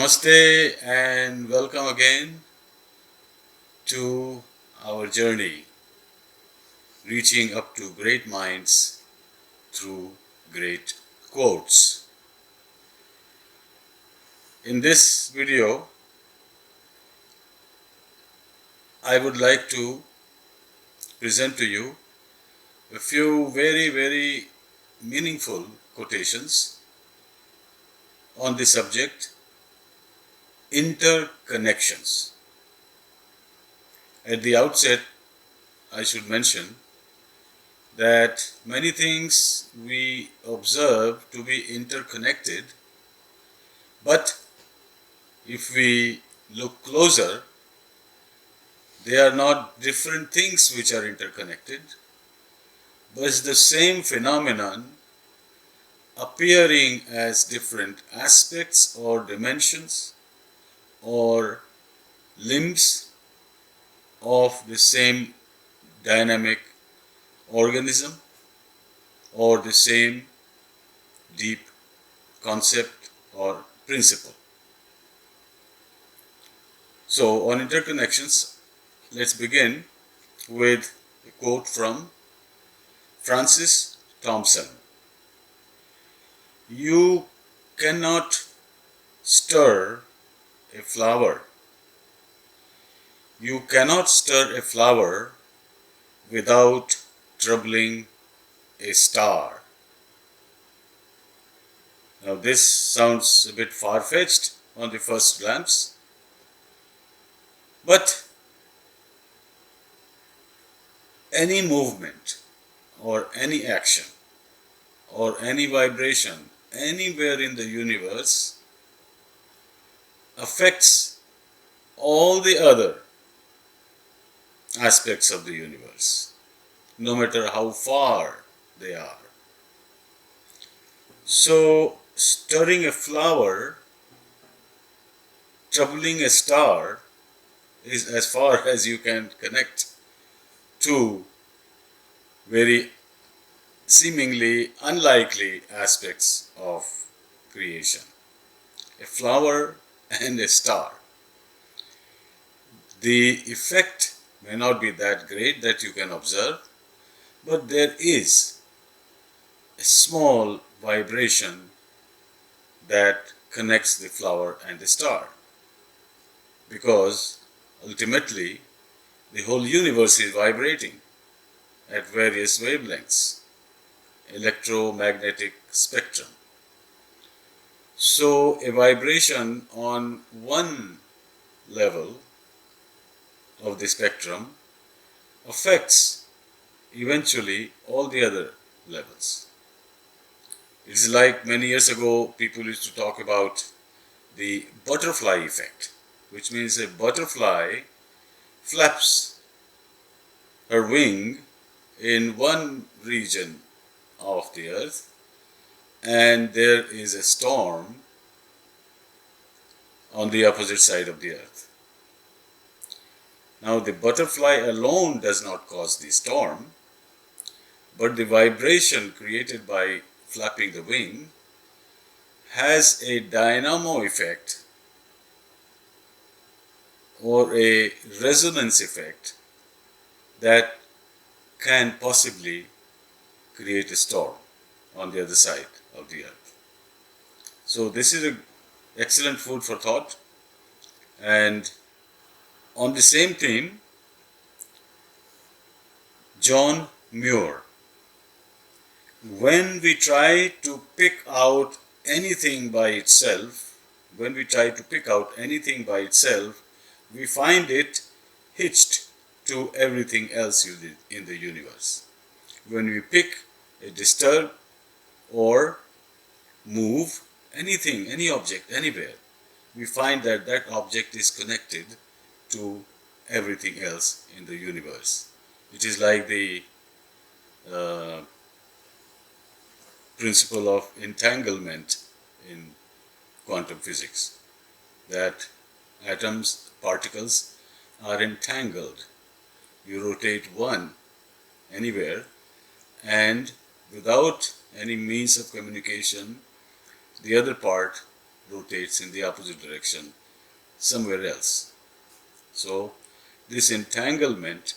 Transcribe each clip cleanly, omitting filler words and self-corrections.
Namaste and welcome again to our journey, reaching up to great minds through great quotes. In this video, I would like to present to you a few very meaningful quotations on the subject interconnections. At the outset, I should mention that many things we observe to be interconnected, but if we look closer, they are not different things which are interconnected, but it's the same phenomenon appearing as different aspects or dimensions or limbs of the same dynamic organism or the same deep concept or principle. So on interconnections, let's begin with a quote from Francis Thompson. You cannot stir a flower. You cannot stir a flower without troubling a star. Now this sounds a bit far-fetched on the first glance, but any movement or any action or any vibration anywhere in the universe affects all the other aspects of the universe, no matter how far they are. So, stirring a flower, troubling a star is as far as you can connect two very seemingly unlikely aspects of creation: a flower and a star. The effect may not be that great that you can observe, but there is a small vibration that connects the flower and the star, because ultimately the whole universe is vibrating at various wavelengths, electromagnetic spectrum. So a vibration on one level of the spectrum affects eventually all the other levels. It's like many years ago people used to talk about the butterfly effect, which means a butterfly flaps her wing in one region of the earth and there is a storm on the opposite side of the earth. Now the butterfly alone does not cause the storm, but the vibration created by flapping the wing has a dynamo effect or a resonance effect that can possibly create a storm on the other side of the earth. So this is an excellent food for thought. And on the same theme, John Muir: when we try to pick out anything by itself, we find it hitched to everything else in the universe. When we pick a disturb or move anything, any object, anywhere, we find that that object is connected to everything else in the universe. It is like the principle of entanglement in quantum physics, that atoms, particles are entangled. You rotate one anywhere and without any means of communication, the other part rotates in the opposite direction somewhere else. So this entanglement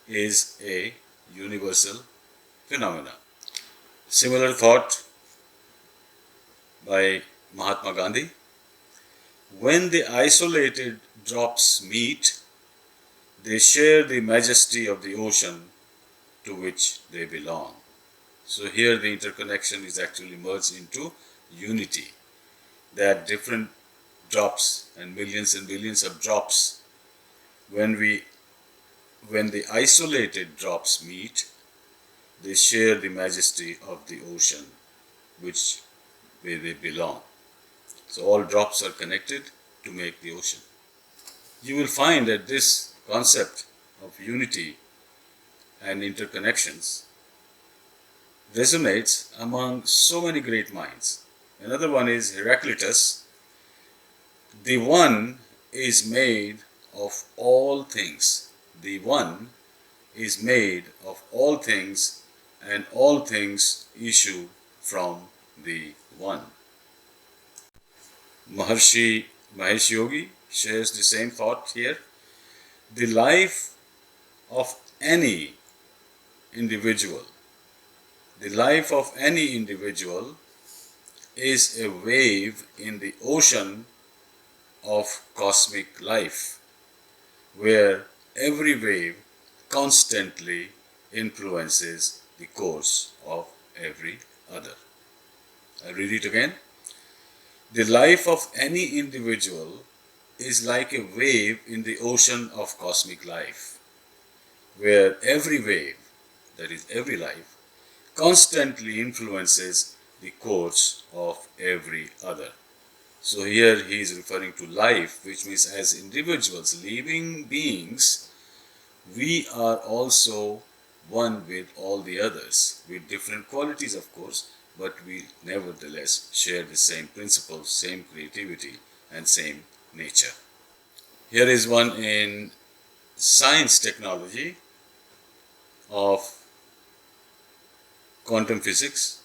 is a universal phenomena. Similar thought by Mahatma Gandhi. When the isolated drops meet, they share the majesty of the ocean to which they belong. So here the interconnection is actually merged into unity. That different drops and billions of drops, when the isolated drops meet, they share the majesty of the ocean which where they belong. So all drops are connected to make the ocean. You will find that this concept of unity and interconnections resonates among so many great minds. Another one is Heraclitus. The One is made of all things. The One is made of all things, and all things issue from the One. Maharishi MaheshYogi shares the same thought here. The life of any individual, the life of any individual is a wave in the ocean of cosmic life, where every wave constantly influences the course of every other. I read it again. The life of any individual is like a wave in the ocean of cosmic life, where every wave, that is every life, constantly influences the course of every other. So here he is referring to life, which means as individuals, living beings, we are also one with all the others, with different qualities of course, but we nevertheless share the same principles, same creativity and same nature. Here is one in science technology of quantum physics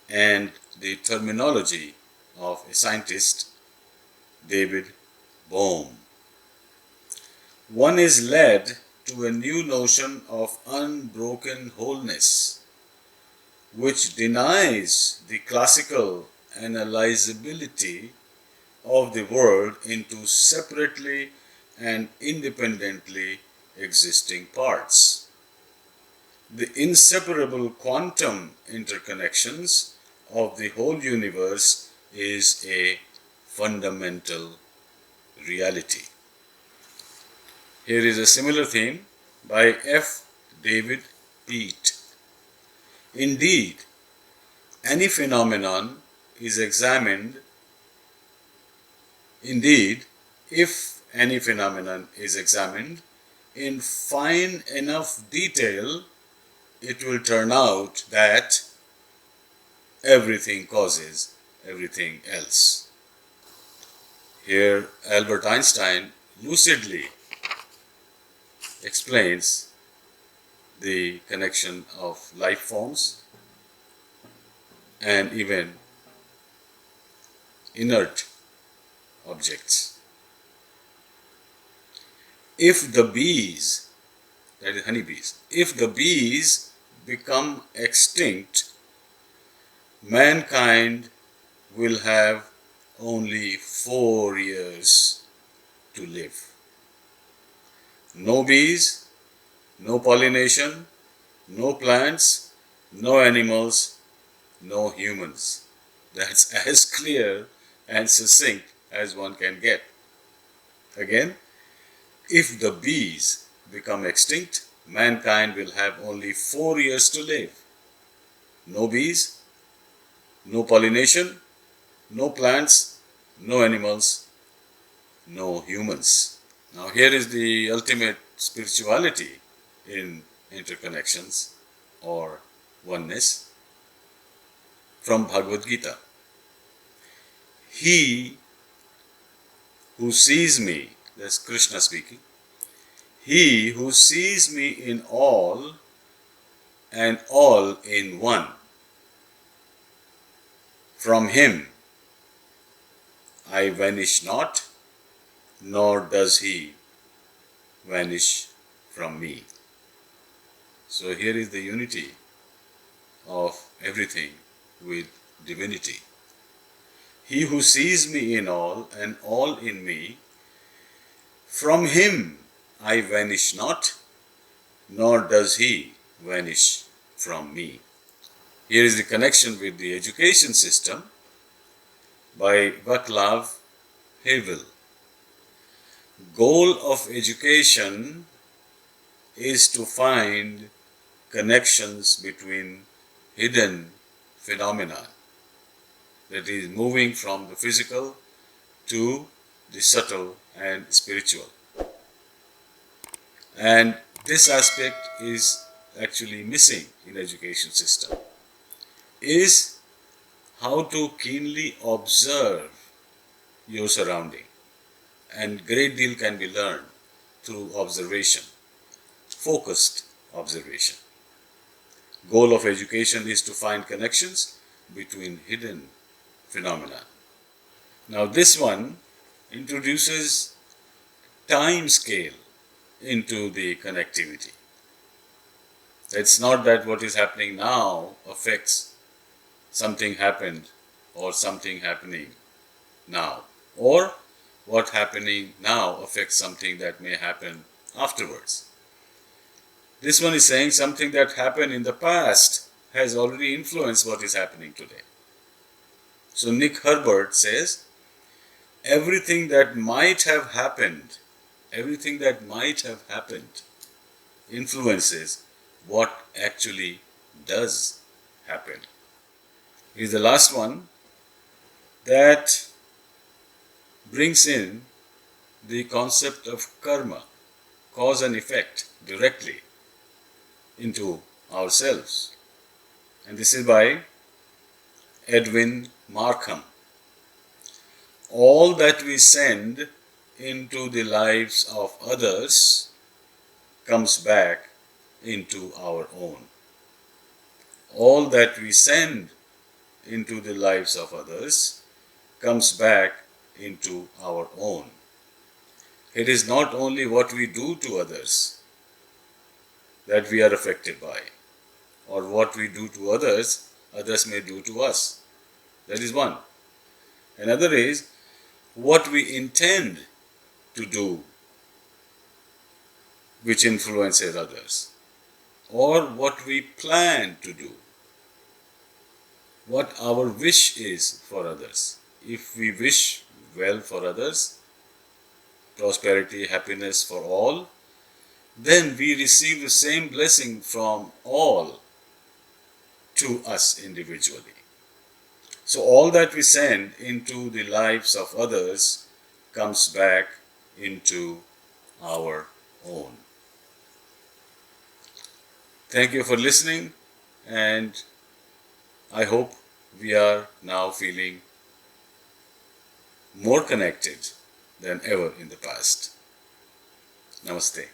and the terminology of a scientist, David Bohm. One is led to a new notion of unbroken wholeness, which denies the classical analyzability of the world into separately and independently existing parts. The inseparable quantum interconnections of the whole universe is a fundamental reality. Here is a similar theme by F. David Peat. Indeed, any phenomenon is examined. Indeed, if any phenomenon is examined in fine enough detail, it will turn out that everything causes everything else. Here, Albert Einstein lucidly explains the connection of life forms and even inert objects. If the bees, that is honeybees, if the bees become extinct, mankind will have only 4 years to live. No bees, no pollination, no plants, no animals, no humans. That's as clear and succinct as one can get. Again, if the bees become extinct, mankind will have only 4 years to live. No bees, no pollination, no plants, no animals, no humans. Now here is the ultimate spirituality in interconnections or oneness from Bhagavad Gita. He who sees me, that's Krishna speaking, he who sees me in all and all in one, from him I vanish not, nor does he vanish from me. So here is the unity of everything with divinity. He who sees me in all and all in me, from him I vanish not, nor does he vanish from me. Here is the connection with the education system by Vaclav Havel. Goal of education is to find connections between hidden phenomena, that is, moving from the physical to the subtle and spiritual. And this aspect is actually missing in education system, is how to keenly observe your surrounding. And great deal can be learned through observation, focused observation. Goal of education is to find connections between hidden phenomena. Now this one introduces time scale into the connectivity. It's not that what is happening now affects something happened or something happening now, or what happening now affects something that may happen afterwards. This one is saying something that happened in the past has already influenced what is happening today. So Nick Herbert says, everything that might have happened influences what actually does happen. Here's the last one that brings in the concept of karma, cause and effect, directly into ourselves. And this is by Edwin Markham. All that we send into the lives of others comes back into our own. All that we send into the lives of others comes back into our own. It is not only what we do to others that we are affected by, or what we do to others, others may do to us. That is one. Another is what we intend to do, which influences others, or what we plan to do, what our wish is for others. If we wish well for others, prosperity, happiness for all, then we receive the same blessing from all to us individually. So all that we send into the lives of others comes back into our own. Thank you for listening, and I hope we are now feeling more connected than ever in the past. Namaste.